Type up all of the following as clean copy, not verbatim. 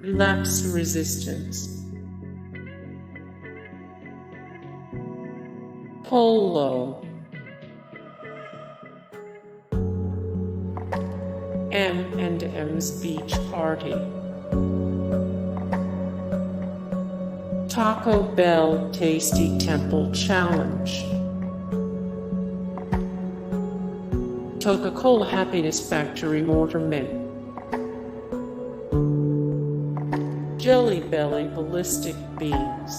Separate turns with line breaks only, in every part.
Relapse resistance. Polo. M&M's Beach Party. Taco Bell Tasty Temple Challenge. Coca-Cola Happiness Factory Mortar Mint. Jelly Belly Ballistic Beans.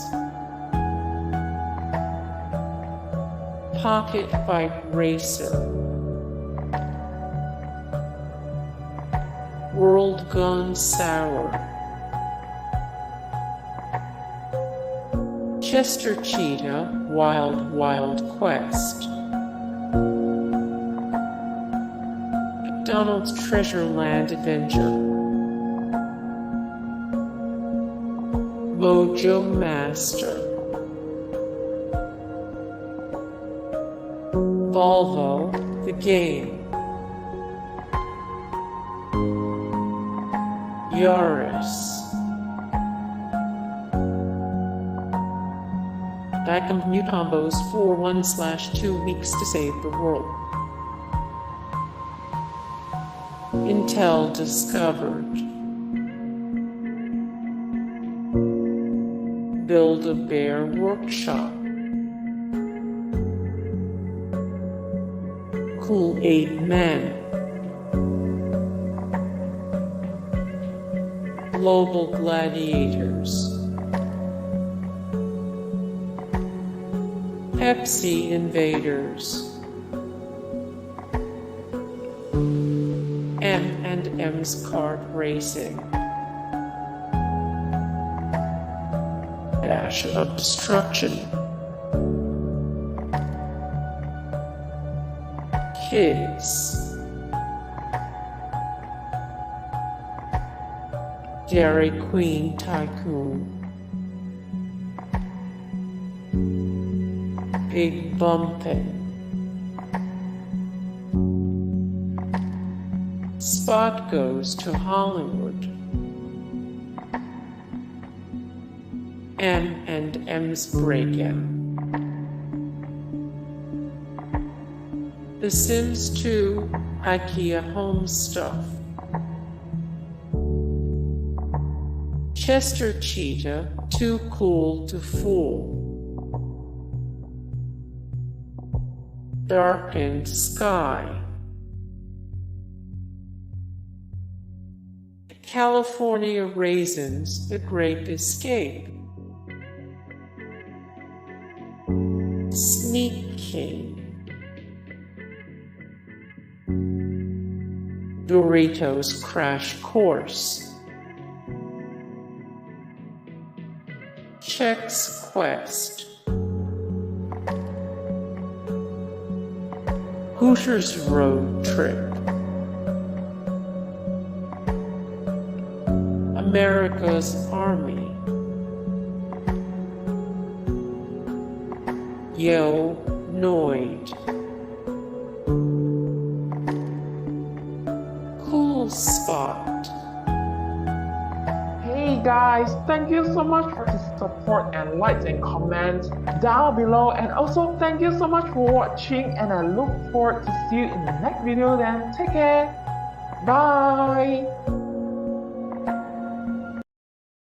PocketBike Racer. World Gone Sour. Cheetah Wild Quest. McDonald's Treasure Land Adventure. Mojo Master. Volvo, the game. Yaris. Dikembe Mutombos for 1/2 weeks to save the world. Intel discovered. Build-A-Bear Workshop. Kool-Aid Man. Global Gladiators. Pepsi Invaders. M&M's Kart Racing. Dash of Destruction. Kids. Dairy Queen Tycoon. Big Bumpin. Spot goes to Hollywood. M&M's Break-In. The Sims 2 IKEA Home Stuff. Cheetah Too Cool to Fool. Darkened Skye. California Raisins, The Great Escape. Sneak King. Doritos Crash Course. Chex Quest. Hooters Road Trip. America's Army. Yo Noid. Cool Spot.
Hey guys, thank you so much for the support and likes and comments down below, and also thank you so much for watching, and I look forward to see you in the next video. Then take care. Bye.